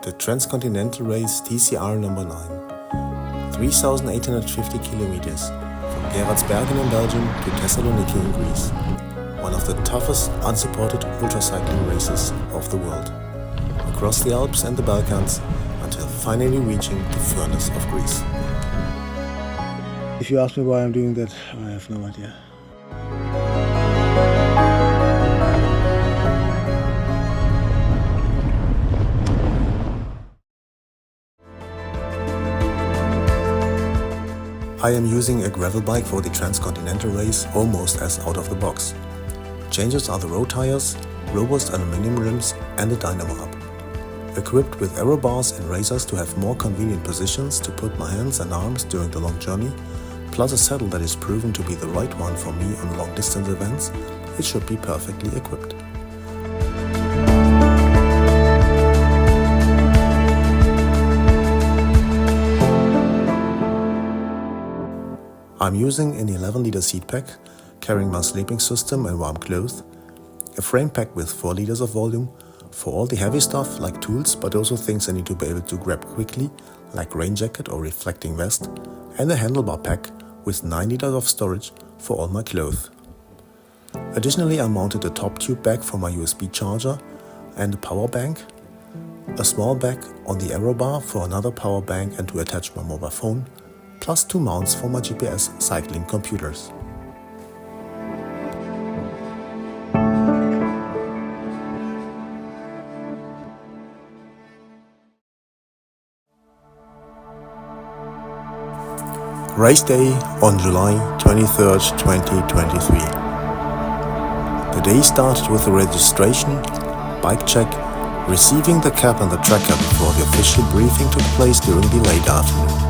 The Transcontinental Race TCR number 9, 3,850 kilometers from Geraardsbergen in Belgium to Thessaloniki in Greece. One of the toughest unsupported ultracycling races of the world. Across the Alps and the Balkans until finally reaching the furnace of Greece. If you ask me why I'm doing that, I have no idea. I am using a gravel bike for the Transcontinental race almost as out of the box. Changes are the road tires, robust aluminum rims and a dynamo hub. Equipped with aero bars and razors to have more convenient positions to put my hands and arms during the long journey, plus a saddle that is proven to be the right one for me on long distance events, it should be perfectly equipped. I'm using an 11-liter seat pack, carrying my sleeping system and warm clothes, a frame pack with 4 liters of volume, for all the heavy stuff like tools, but also things I need to be able to grab quickly, like rain jacket or reflecting vest, and a handlebar pack with 9 liters of storage for all my clothes. Additionally, I mounted a top tube bag for my USB charger and a power bank, a small bag on the aero bar for another power bank and to attach my mobile phone, plus 2 mounts for my GPS cycling computers. Race day on July 23rd, 2023. The day started with the registration, bike check, receiving the cap and the tracker before the official briefing took place during the late afternoon.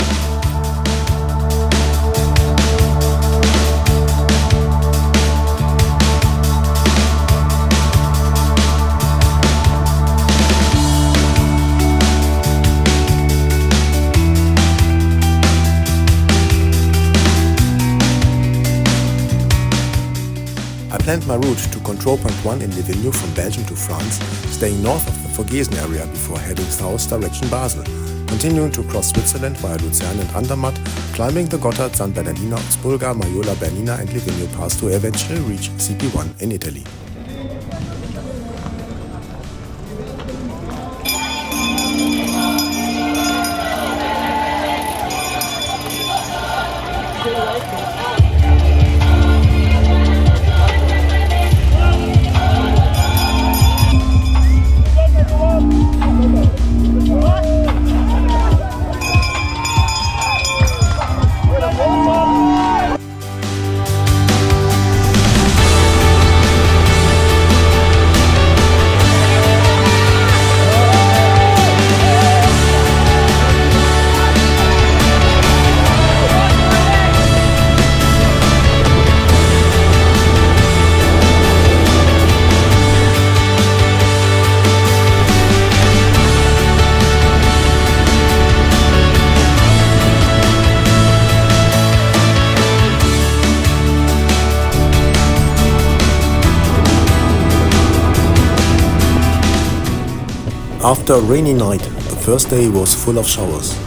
I planned my route to control point 1 in Ivanić from Belgium to France, staying north of the Vogesen area before heading south direction Basel, continuing to cross Switzerland via Luzern and Andermatt, climbing the Gotthard, San Bernardino, Spulga, Maiola, Bernina and Livigno pass to eventually reach CP1 in Italy. After a rainy night, the first day was full of showers.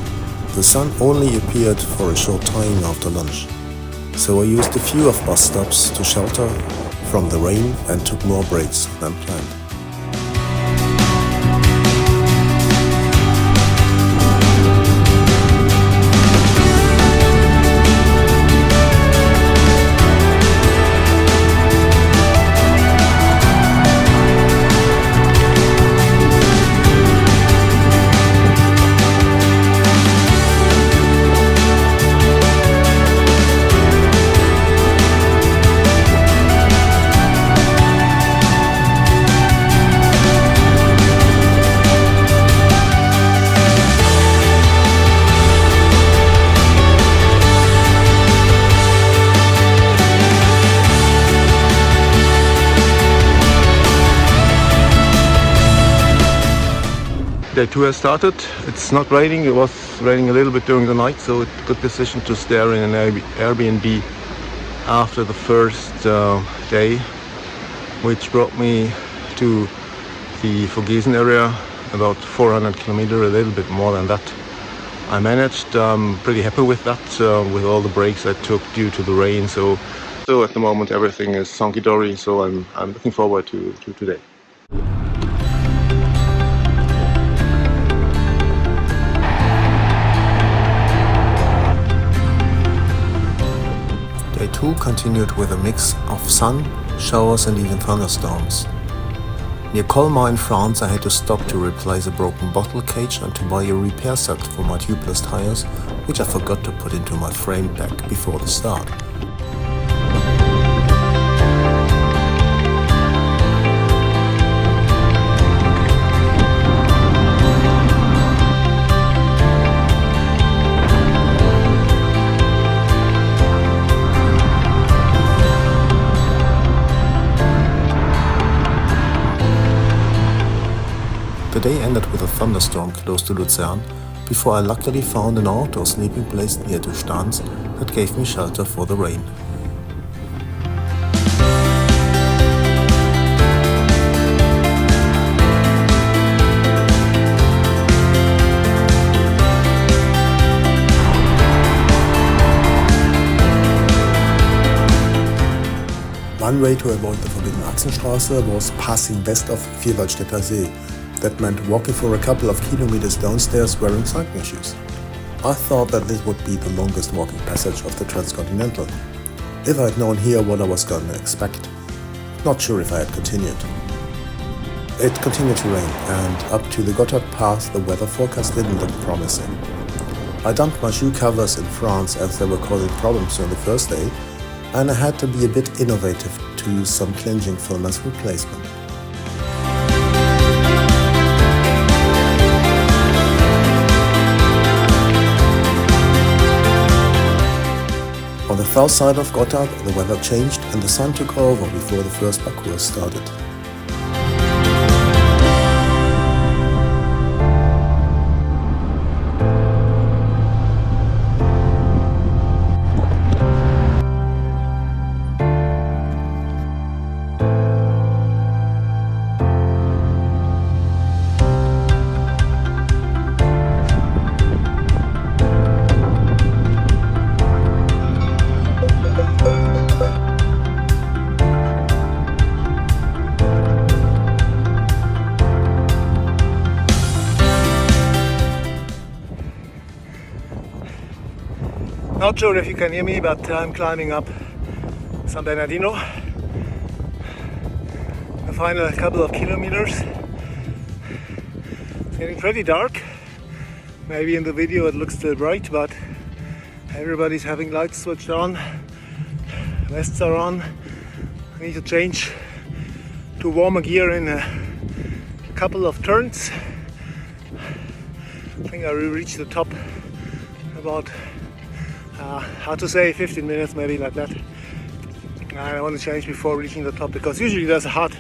The sun only appeared for a short time after lunch, so I used a few of bus stops to shelter from the rain and took more breaks than planned. Day 2 has started. It's not raining. It was raining a little bit during the night, so it's a good decision to stay in an Airbnb after the first day, which brought me to the Vogesen area about 400 kilometers, a little bit more than that. I managed. I'm pretty happy with that, with all the breaks I took due to the rain. So at the moment everything is hunky-dory. So I'm looking forward to today. Day 2 continued with a mix of sun, showers and even thunderstorms. Near Colmar in France, I had to stop to replace a broken bottle cage and to buy a repair set for my tubeless tires, which I forgot to put into my frame pack before the start. The day ended with a thunderstorm close to Luzern, before I luckily found an outdoor sleeping place near to Stans that gave me shelter for the rain. One way to avoid the forbidden Achsenstraße was passing west of Vierwaldstätter See. That meant walking for a couple of kilometers downstairs wearing cycling shoes. I thought that this would be the longest walking passage of the Transcontinental. If I had known here what I was going to expect, not sure if I had continued. It continued to rain, and up to the Gotthard Pass the weather forecast didn't look promising. I dumped my shoe covers in France as they were causing problems on the first day, and I had to be a bit innovative to use some clinging film as replacement. On the south side of Gotthard, the weather changed and the sun took over before the first parcours started. Not sure if you can hear me, but I'm climbing up San Bernardino. The final couple of kilometers. It's getting pretty dark. Maybe in the video it looks still bright, but everybody's having lights switched on. Vests are on. I need to change to warmer gear in a couple of turns. I think I will reach the top about hard to say, 15 minutes maybe, like that. I want to change before reaching the top because usually there's a hard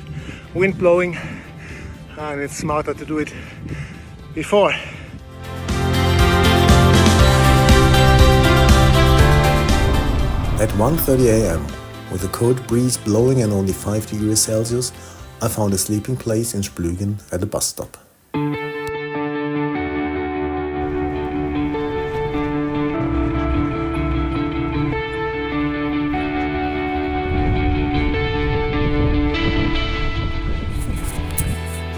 wind blowing and it's smarter to do it before. At 1:30 a.m, with a cold breeze blowing and only 5 degrees Celsius, I found a sleeping place in Splügen at a bus stop.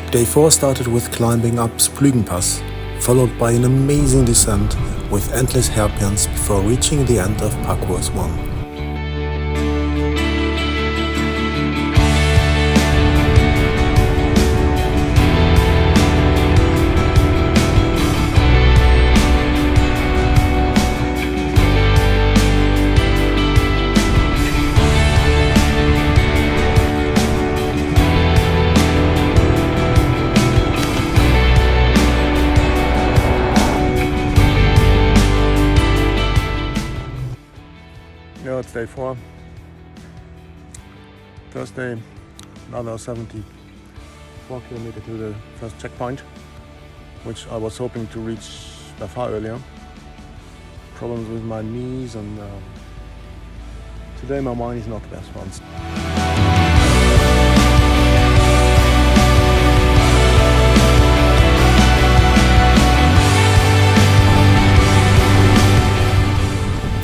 Day 4 started with climbing up Splügen Pass, followed by an amazing descent with endless hairpins before reaching the end of Parcours 1. It's day 4. First day, another 74 kilometers to the first checkpoint, which I was hoping to reach by far earlier. Problems with my knees, and today my mind is not the best ones.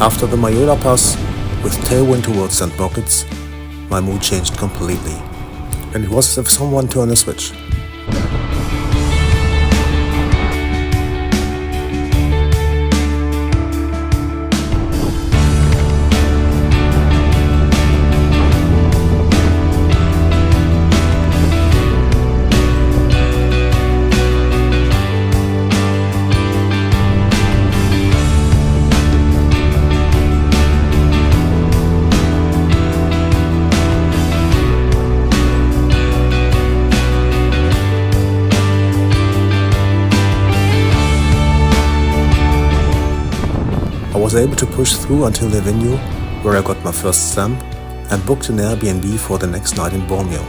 After the Majola Pass, with tailwind towards St. Moritz, my mood changed completely, and it was as if someone turned a switch. I was able to push through until the venue, where I got my first stamp and booked an Airbnb for the next night in Bormio.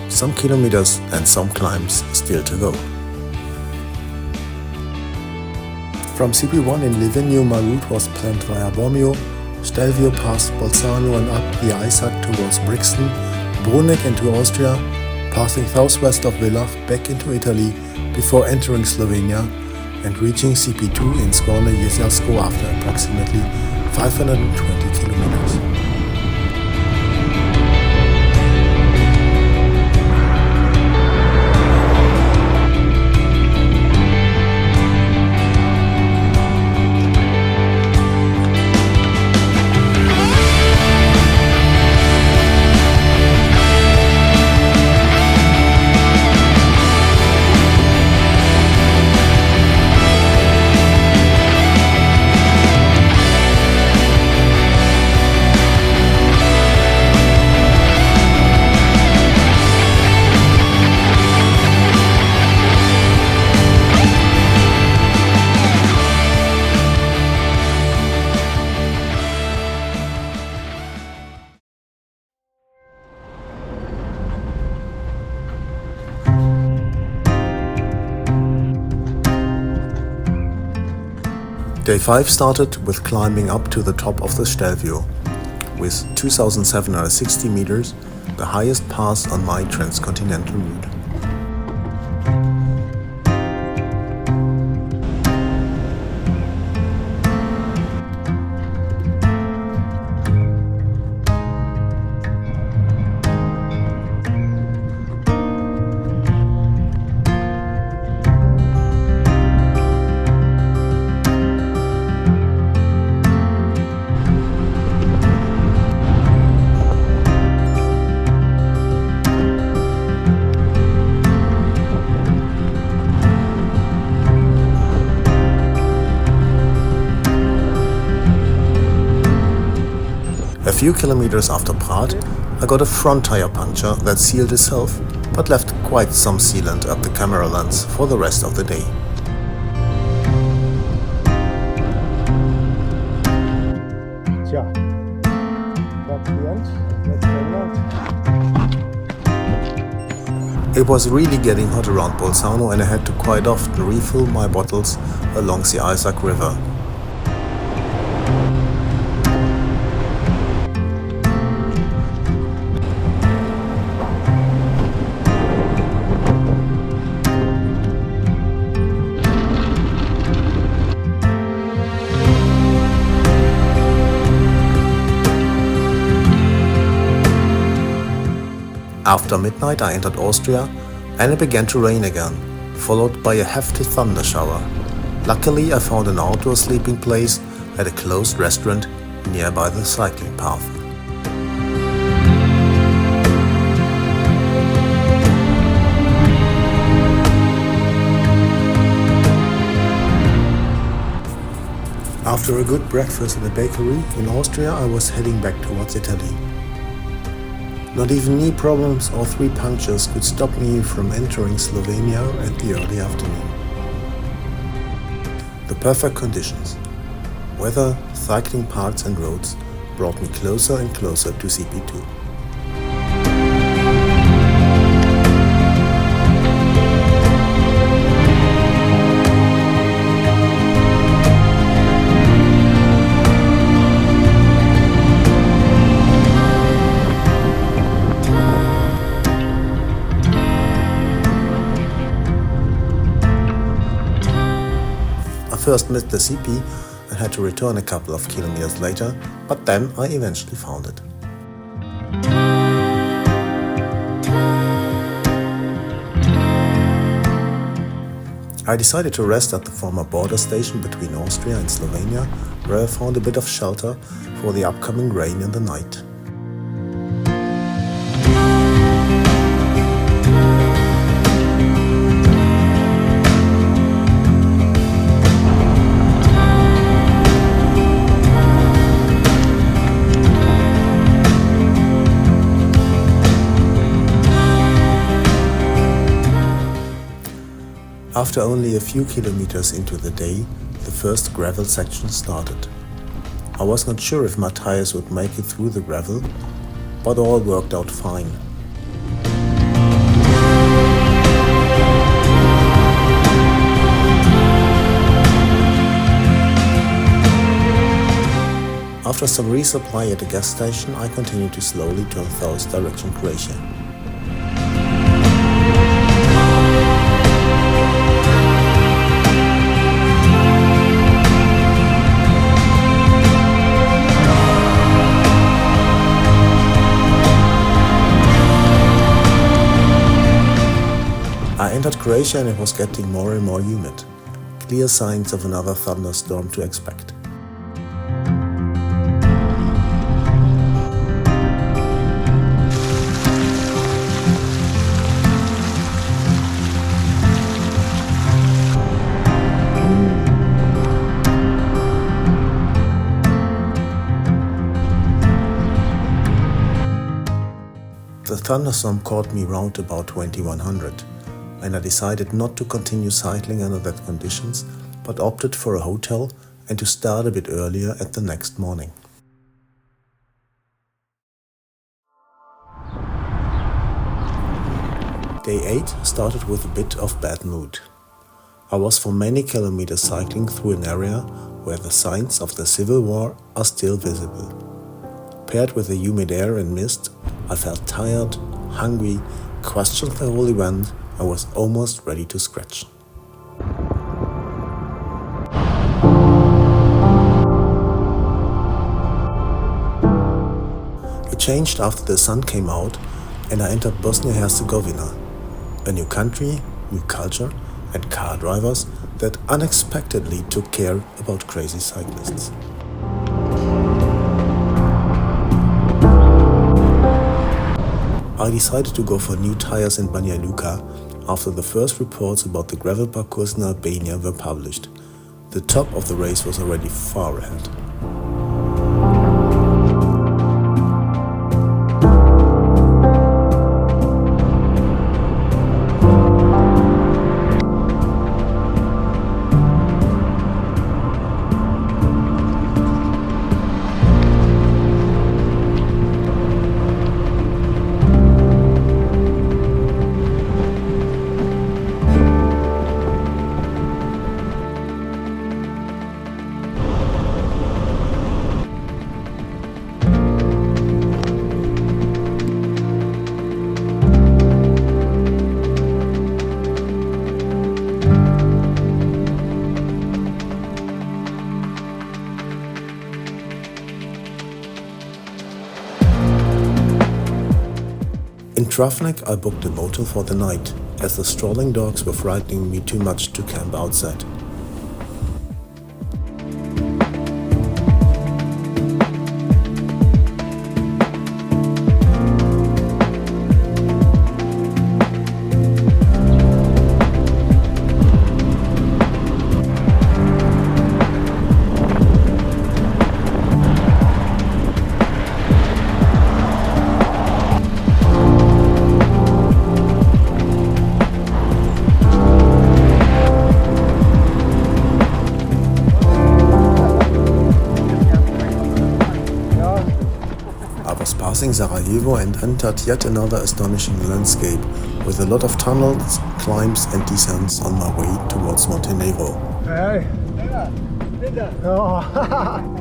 Some kilometers and some climbs still to go. From CP1 in Livigno, my route was planned via Bormio, Stelvio past Bolzano and up the Isaac towards Brixen, Bruneck into Austria, passing southwest of Villach back into Italy before entering Slovenia and reaching CP2 in Zgornje Jezersko after approximately 520 kilometers. Day 5 started with climbing up to the top of the Stelvio, with 2,760 meters, the highest pass on my transcontinental route. A few kilometers after Prat, I got a front tire puncture that sealed itself, but left quite some sealant at the camera lens for the rest of the day. It was really getting hot around Bolzano and I had to quite often refill my bottles along the Isaac River. After midnight I entered Austria and it began to rain again, followed by a hefty thunder shower. Luckily I found an outdoor sleeping place at a closed restaurant nearby the cycling path. After a good breakfast at a bakery in Austria, I was heading back towards Italy. Not even knee problems or 3 punctures could stop me from entering Slovenia at the early afternoon. The perfect conditions, weather, cycling paths and roads, brought me closer and closer to CP2. First met the CP and had to return a couple of kilometers later, but then I eventually found it. I decided to rest at the former border station between Austria and Slovenia, where I found a bit of shelter for the upcoming rain in the night. After only a few kilometers into the day, the first gravel section started. I was not sure if my tires would make it through the gravel, but all worked out fine. After some resupply at the gas station, I continued to slowly turn south direction Croatia. I entered Croatia and it was getting more and more humid. Clear signs of another thunderstorm to expect. The thunderstorm caught me round about 2100. And I decided not to continue cycling under that conditions, but opted for a hotel and to start a bit earlier at the next morning. Day 8 started with a bit of bad mood. I was for many kilometers cycling through an area where the signs of the civil war are still visible. Paired with the humid air and mist, I felt tired, hungry, questioned the whole event. I was almost ready to scratch. It changed after the sun came out and I entered Bosnia-Herzegovina, a new country, new culture and car drivers that unexpectedly took care about crazy cyclists. I decided to go for new tires in Banja Luka after the first reports about the gravel parcours in Albania were published. The top of the race was already far ahead. In Travnik, I booked a motel for the night, as the strolling dogs were frightening me too much to camp outside. Passing Sarajevo and entered yet another astonishing landscape with a lot of tunnels, climbs and descents on my way towards Montenegro. Hey. Oh.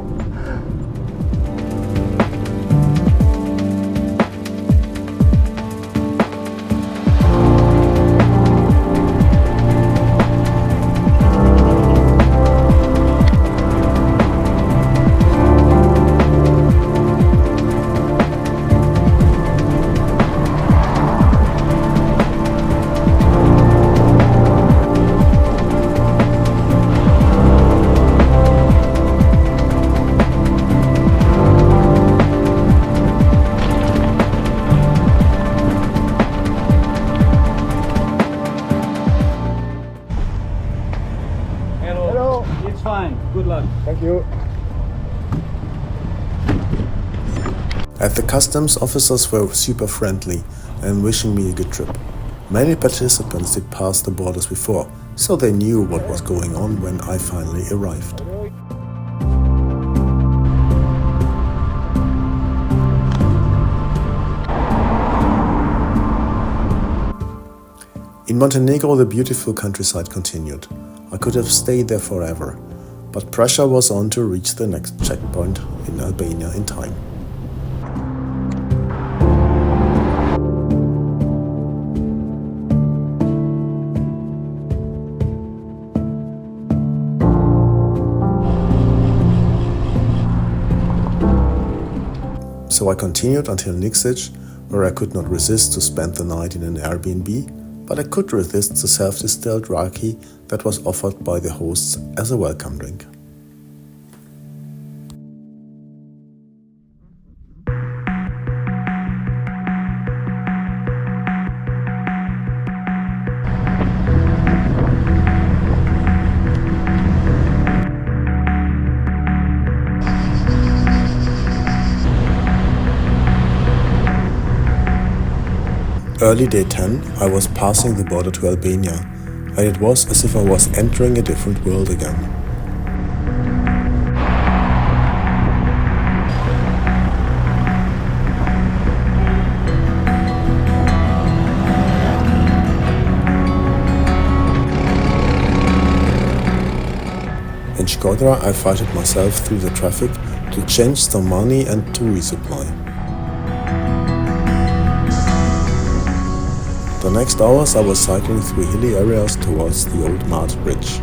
good luck. Thank you. At the customs, officers were super friendly and wishing me a good trip. Many participants did pass the borders before, so they knew what was going on when I finally arrived. In Montenegro, the beautiful countryside continued. I could have stayed there forever, but pressure was on to reach the next checkpoint in Albania in time. So I continued until Nikšić, where I could not resist to spend the night in an Airbnb, but I could resist the self-distilled raki that was offered by the hosts as a welcome drink. Early day 10, I was passing the border to Albania, and it was as if I was entering a different world again. In Shkodra, I fighted myself through the traffic to change some money and to resupply. The next hours I was cycling through hilly areas towards the old Mart Bridge.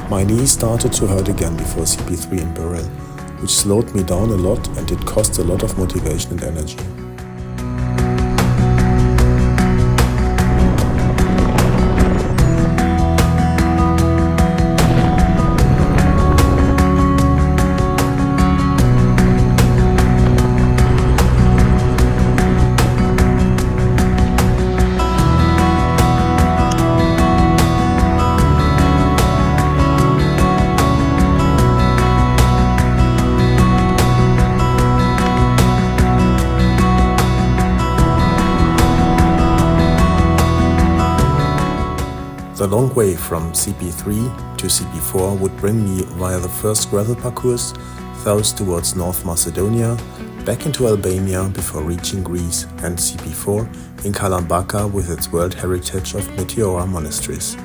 My knee started to hurt again before CP3 in Berling, which slowed me down a lot and it cost a lot of motivation and energy. The long way from CP3 to CP4 would bring me via the first gravel parcours, thus towards North Macedonia, back into Albania before reaching Greece, and CP4 in Kalambaka with its World Heritage of Meteora monasteries.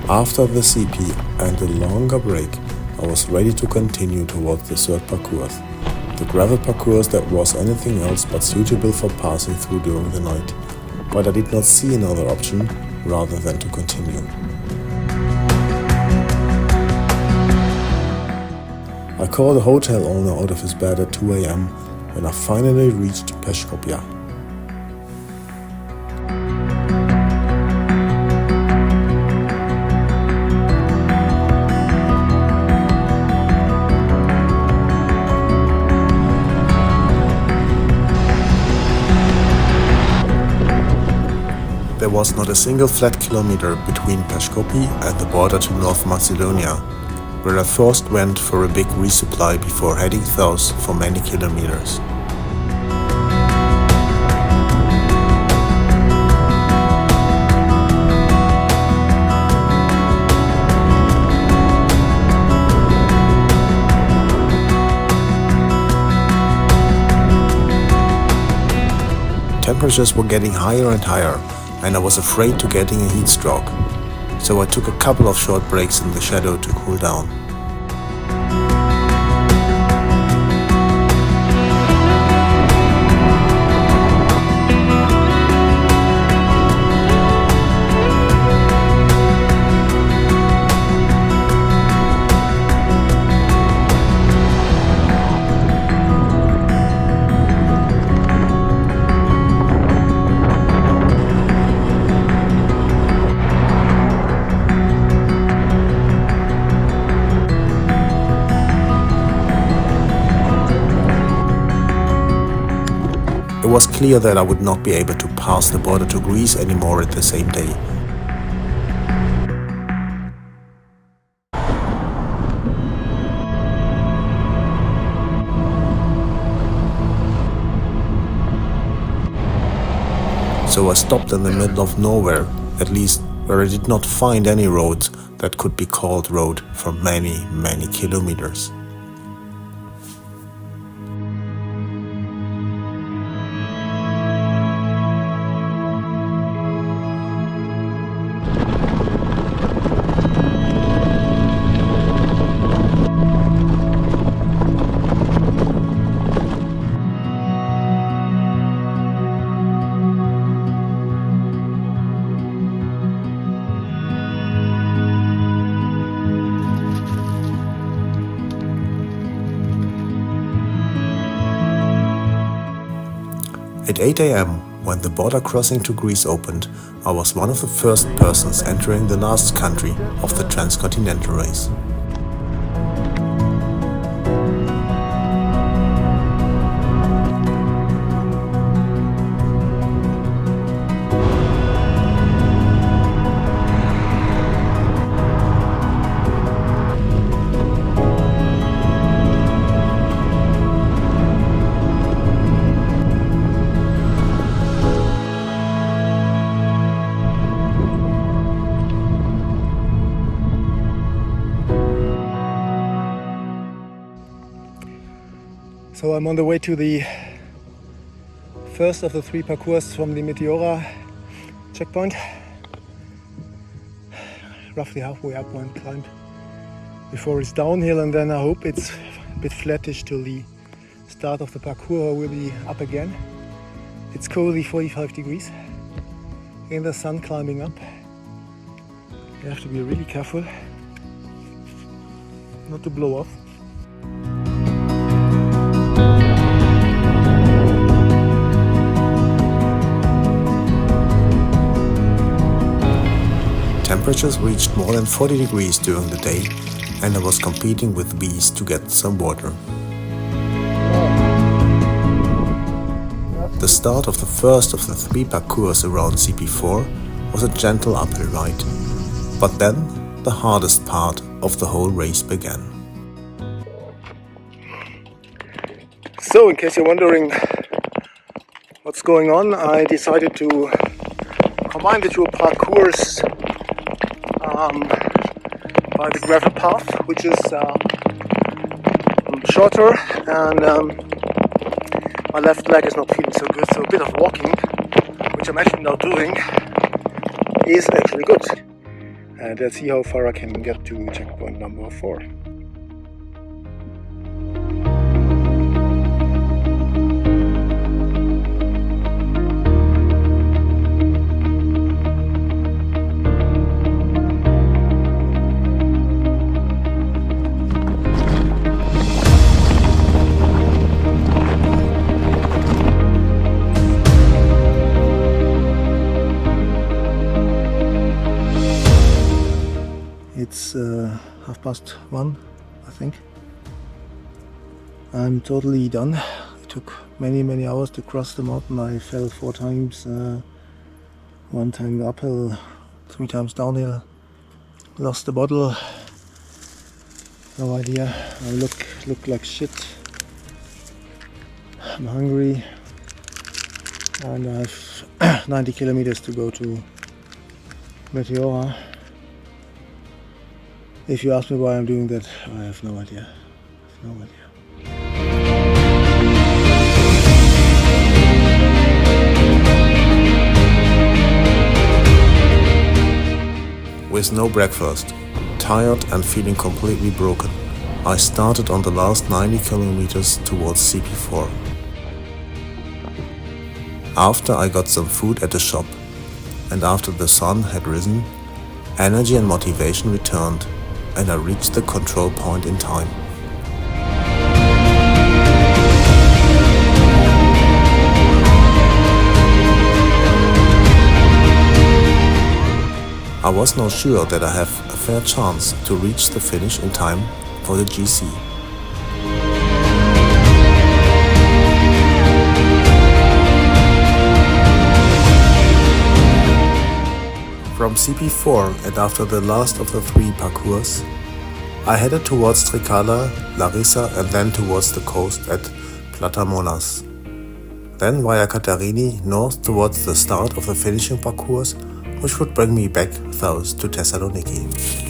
After the CP and a longer break, I was ready to continue towards the third parcours, the gravel parcours that was anything else but suitable for passing through during the night, but I did not see another option rather than to continue. I called a hotel owner out of his bed at 2 a.m. when I finally reached Peshkopi. There was not a single flat kilometer between Peshkopi and the border to North Macedonia, where I first went for a big resupply before heading south for many kilometers. Temperatures were getting higher and higher, and I was afraid to getting a heat stroke, so I took a couple of short breaks in the shadow to cool down. It was clear that I would not be able to pass the border to Greece anymore at the same day. So I stopped in the middle of nowhere, at least where I did not find any roads that could be called road for many, many kilometers. At 8 a.m., when the border crossing to Greece opened, I was one of the first persons entering the last country of the Transcontinental Race. So I'm on the way to the first of the three parcours from the Meteora checkpoint. Roughly halfway up one climb before it's downhill, and then I hope it's a bit flattish till the start of the parcours. We'll be up again. It's cozy, 45 degrees in the sun, climbing up. You have to be really careful not to blow off. Temperatures reached more than 40 degrees during the day, and I was competing with bees to get some water. The start of the first of the three parcours around CP4 was a gentle uphill ride, but then the hardest part of the whole race began. So, in case you're wondering what's going on, I decided to combine the two parcours by the gravel path, which is shorter, and my left leg is not feeling so good, so a bit of walking, which I'm actually now doing, is actually good. And let's see how far I can get to checkpoint number 4. It's 1:30, I think. I'm totally done. It took many hours to cross the mountain. I fell 4 times. 1 time uphill, 3 times downhill. Lost the bottle. No idea. I look like shit. I'm hungry. And I have 90 kilometers to go to Meteora. If you ask me why I'm doing that, I have no idea. No idea. With no breakfast, tired and feeling completely broken, I started on the last 90 kilometers towards CP4. After I got some food at the shop, and after the sun had risen, energy and motivation returned, and I reached the control point in time. I was now sure that I have a fair chance to reach the finish in time for the GC. From CP4 and after the last of the 3 parcours, I headed towards Trikala, Larissa and then towards the coast at Platamonas. Then via Katerine north towards the start of the finishing parcours, which would bring me back south to Thessaloniki.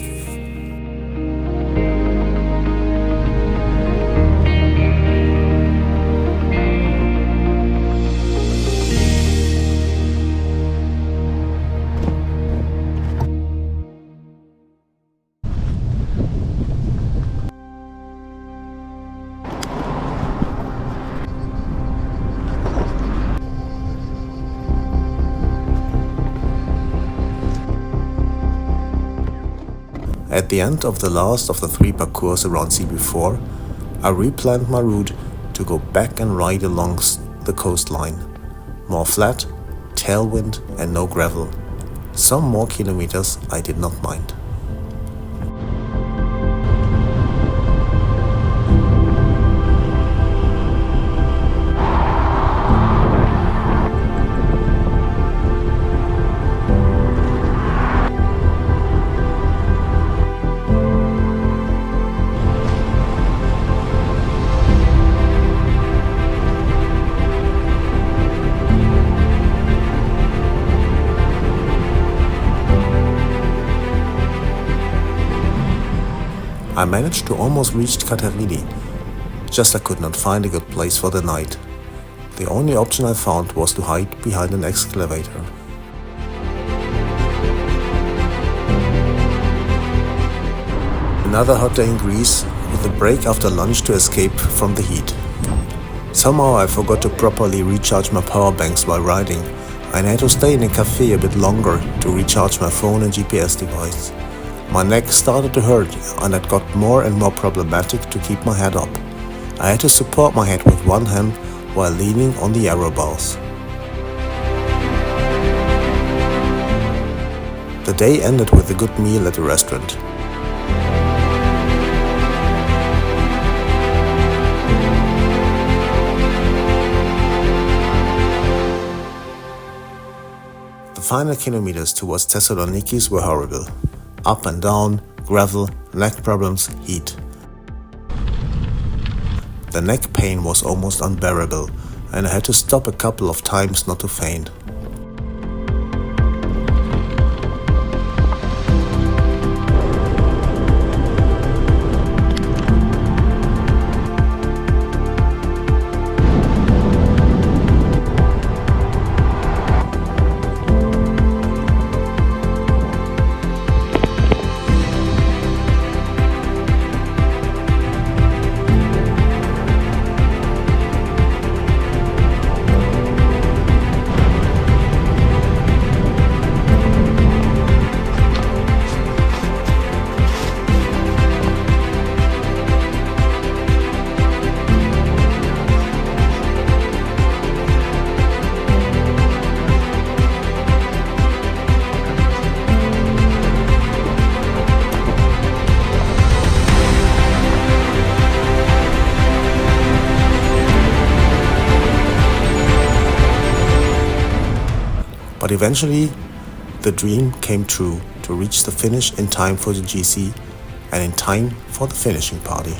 At the end of the last of the 3 parcours around CP4, I replanned my route to go back and ride along the coastline. More flat, tailwind and no gravel. Some more kilometers I did not mind. I managed to almost reach Katerine, just I could not find a good place for the night. The only option I found was to hide behind an excavator. Another hot day in Greece, with a break after lunch to escape from the heat. Somehow I forgot to properly recharge my power banks while riding, and I had to stay in a cafe a bit longer to recharge my phone and GPS device. My neck started to hurt and it got more and more problematic to keep my head up. I had to support my head with one hand while leaning on the aero bars. The day ended with a good meal at a restaurant. The final kilometers towards Thessaloniki were horrible. Up and down, gravel, neck problems, heat. The neck pain was almost unbearable, and I had to stop a couple of times not to faint. But eventually, the dream came true to reach the finish in time for the GC and in time for the finishing party.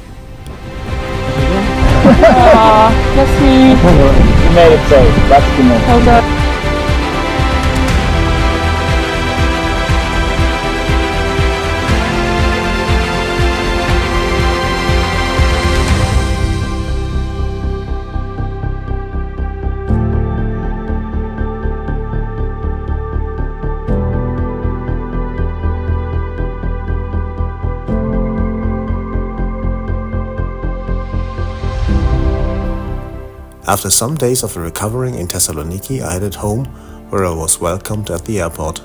That's me. You made it safe. That's the most. Well done. After some days of recovering in Thessaloniki, I headed home, where I was welcomed at the airport.